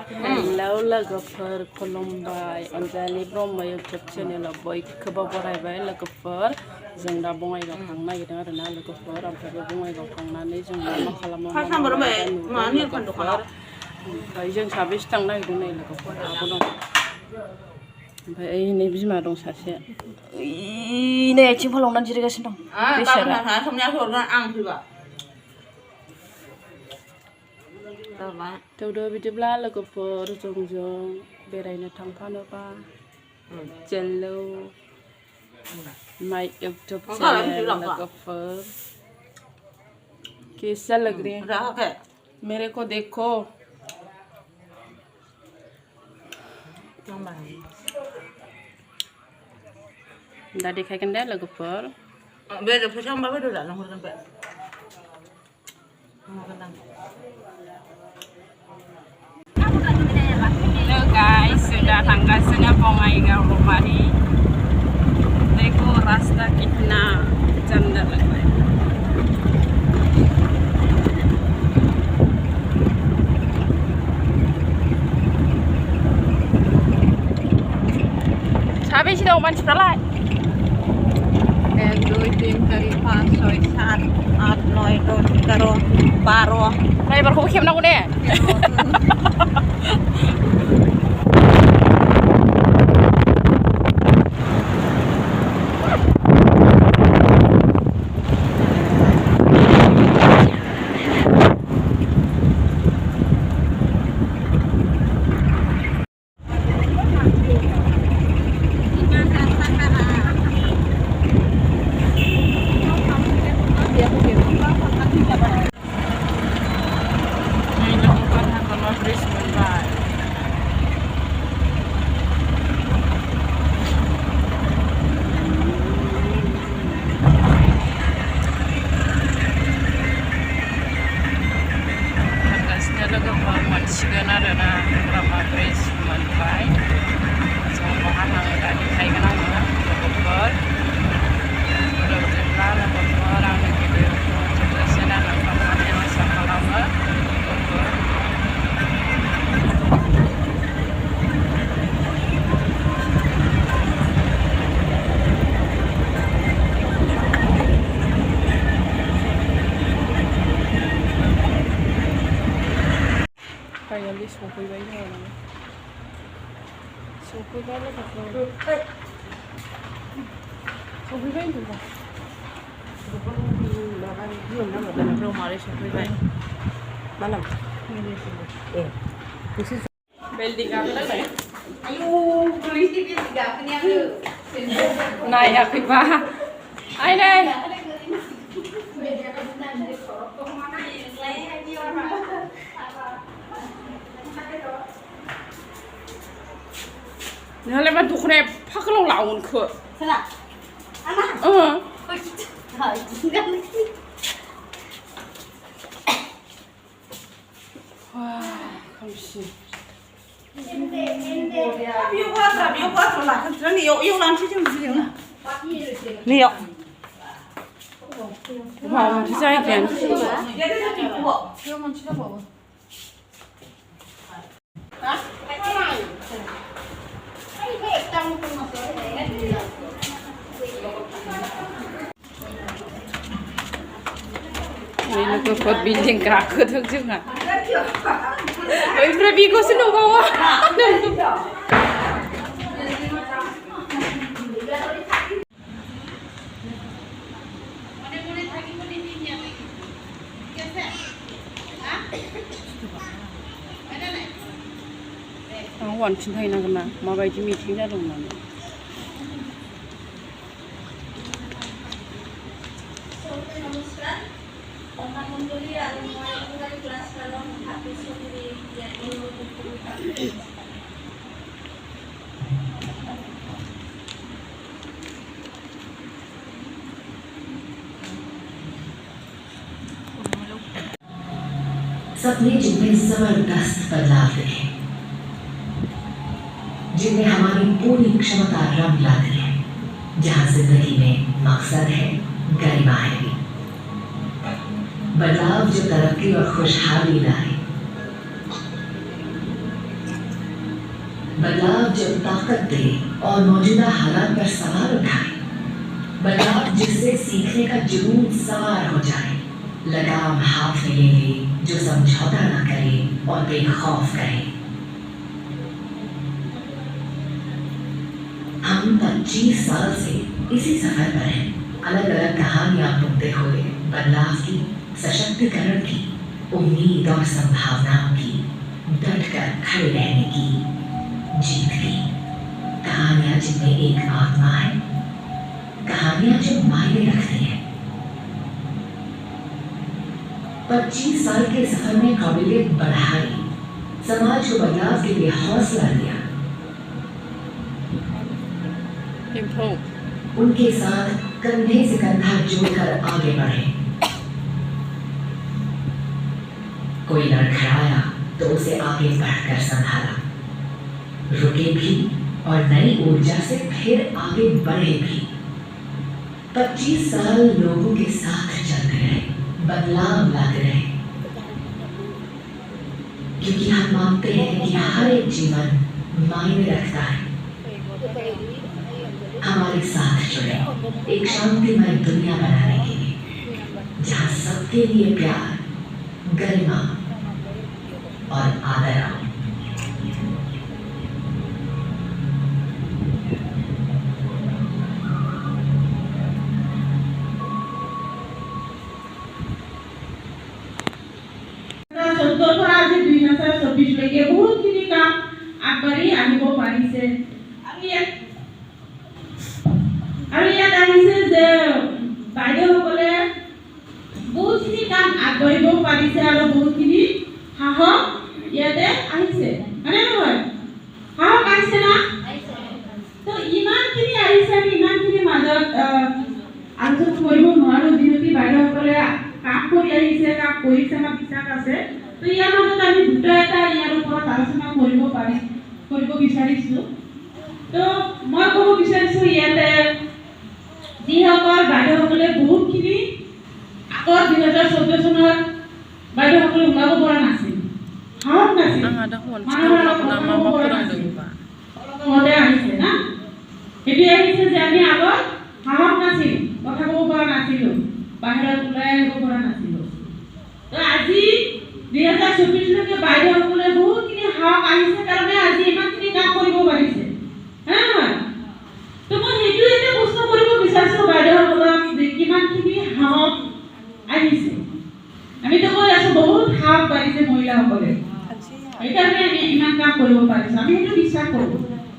Hello लोगोफोर खुलुमबाय अनजालि ब्रह्म YouTube चेनेलाव बयखौबो बरायबाय लोगोफोर जों दा बङाइगाव थांनो नागिरदों आरोना लोगोफोर ओमफ्राय बे बङाइगाव थांनानै जों मा खालामो ओमफ्राय जों साबेसे थांनो नागिरदों नै लोगोफोर आब' दं ओमफ्राय नै बिमा दं सासे नै आथिं फोलावनानै जिरायगासिनो दं थौदो बिदिब्ला लोगोफोर जोंजों बेरायनो थांफानोबा चेलो माय यूट्यूब चैनल लोगोफोर कैसा लग रहा है मेरे को देखो दा देखायगोन दे लोगोफोर बेदर फैसा होनबा बेदर जानो हरगोन बे Hello guys, sudah tanggasnya Bongaigaw Rumari. देखो रास्ता कितना जंगल लग रहा है। साबेसे दं मानसिफ्रालाय? 1, 2, 3, 4, 5, 6, 7, 8, 9, 10, 11, 12. Driverखौबो खेबनांगौ दे। Sigan arena Rama Bridge मोनबाय जों बहा थाङो दा देखायगोन आङो लोगोफोर जेब्ला लोगोफोर आंनि भिडिअखौ जोबजासे नायलांफानानै आसा खालामो फाइनालि सफैबाय जोङो सफैबाय लोगोफोर सफैबाय होनदों मारै सफैबाय मा नाम ए बेल्डिं गाखोलायबाय आयौ गोलैसै बेल्डिं गाखोनायानो नायाखैबा आइ नै नोंहालाय मा दख'नाया एफा गोलाव लावनखो सोला आमा खोमसि बेयाव बाथ्रा लाखानोसै नैयाव लानोसै जों बिदिनो नैयाव माबा मोनसे जायगायानो मोनसे दंबावो लोगोफोर बिल्डिं गाखोदों जोंहा ओमफ्राय बेखौसो नुबावो आं हौवानो खिन्थाहैनांगोन ना माबायदि मिटिं जादों होननानै सपने जिनमें जबरदस्त बदलाव देखे जिनमें हमारी पूरी क्षमता रंग लाती है जहाँ जिंदगी में मकसद है गरिमा है भी बदलाव जो तरक्की और खुशहाली लाए बदलाव जब ताकत दे और मौजूदा हालात पर सवाल उठाए, बदलाव जिससे सीखने का जुनून सवार हो जाए, लगाम हाथ में ले ले जो समझौता न करे और बेखौफ करे। हम 25 साल से इसी सफर पर हैं, अलग अलग कहानियां बुनते हुए बदलाव की, सशक्तिकरण की, उम्मीद और संभावनाओं की, डटकर खड़े रहने की, जीत की। कहानियां जिनमें एक आत्मा है, कहानियां जो मायने रखती है। 25 साल के सफर में काबिलियत बढ़ाई, समाज को बदलाव के लिए हौसला दिया। उनके साथ कंधे से कंधा जोड़कर आगे बढ़े। कोई लड़खड़ाया तो उसे आगे बढ़कर संभाला, रुके भी और नई ऊर्जा से फिर आगे बढ़े भी। 25 साल लोगों के साथ चलते रहे, बदलाव लाते रहे, क्योंकि हम मानते हैं कि हर एक जीवन मायने रखता है। हमारे साथ जुड़े एक शांतिमय दुनिया बनाने के लिए, जहां सबके लिए प्यार, गरिमा और आदर हो। আজি 2024 লৈকে বহুতখিনি কাম আগবাঢ়ি আনিব পাৰিছে। আৰু ইয়াত আহিছে যে বাইদেউসকলে বহুতখিনি কাম আগবাঢ়িব পাৰিছে আৰু বহুতখিনি সাহস ইয়াতে আহিছে, হয়নে নহয়? সাহস আহিছে না? তো ইমানখিনি আহিছে, আমি ইমানখিনি মাজত আলোচনা কৰিব নোৱাৰোঁ, যিহেতু বাইদেউসকলে কাম কৰি আহিছে, কাম কৰিছে, আমাৰ বিশ্বাস আছে। তো ইয়াৰ মাজত আমি দুটা এটা ইয়াৰ ওপৰত আলোচনা কৰিব বিচাৰিছোঁ। তো মই ক'ব বিচাৰিছোঁ ইয়াতে যিসকল বাইদেউসকলে বহুতখিনি আগত 2014 চনত বাইদেউসকলে ওলাব পৰা নাছিল, সাহস নাছিল, মতে আহিছে না, এতিয়া আহিছে যে আমি আগত সাহস নাছিল, কথা ক'ব পৰা নাছিলোঁ, বাহিৰত ওলাই আহিব পৰা নাছিলোঁ। তো আজি 2024 লৈকে বাইদেউসকলে বহুতখিনি সাহস আহিছে কাৰণে আজি ইমানখিনি কাম কৰিব পাৰিছে, হয়নে নহয়? তো মই সেইটো এটা প্ৰশ্ন কৰিব বিচাৰিছোঁ বাইদেউসকলক যে কিমানখিনি সাহস আহিছে। আমিতো কৈ আছোঁ বহুত সাহস পাৰিছে মহিলাসকলে, সেইকাৰণে আমি ইমান কাম কৰিব পাৰিছোঁ। আমি সেইটো বিশ্বাস কৰোঁ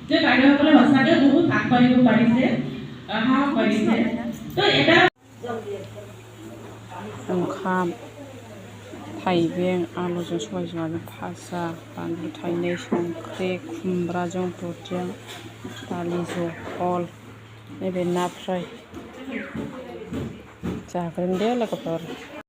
যে বাইদেউসকলে সঁচাকৈ বহুত আগবাঢ়িব পাৰিছে, সাহস পাৰিছে। তো এটা ओंखाम, थाइबें, आलुजों सबायजों भाजा, बानलु थाइनै, संख्रि, खुमब्राजों बुटजों, दालि जहल, नैबे ना फ्राय। जागोन दे लोगोफोर।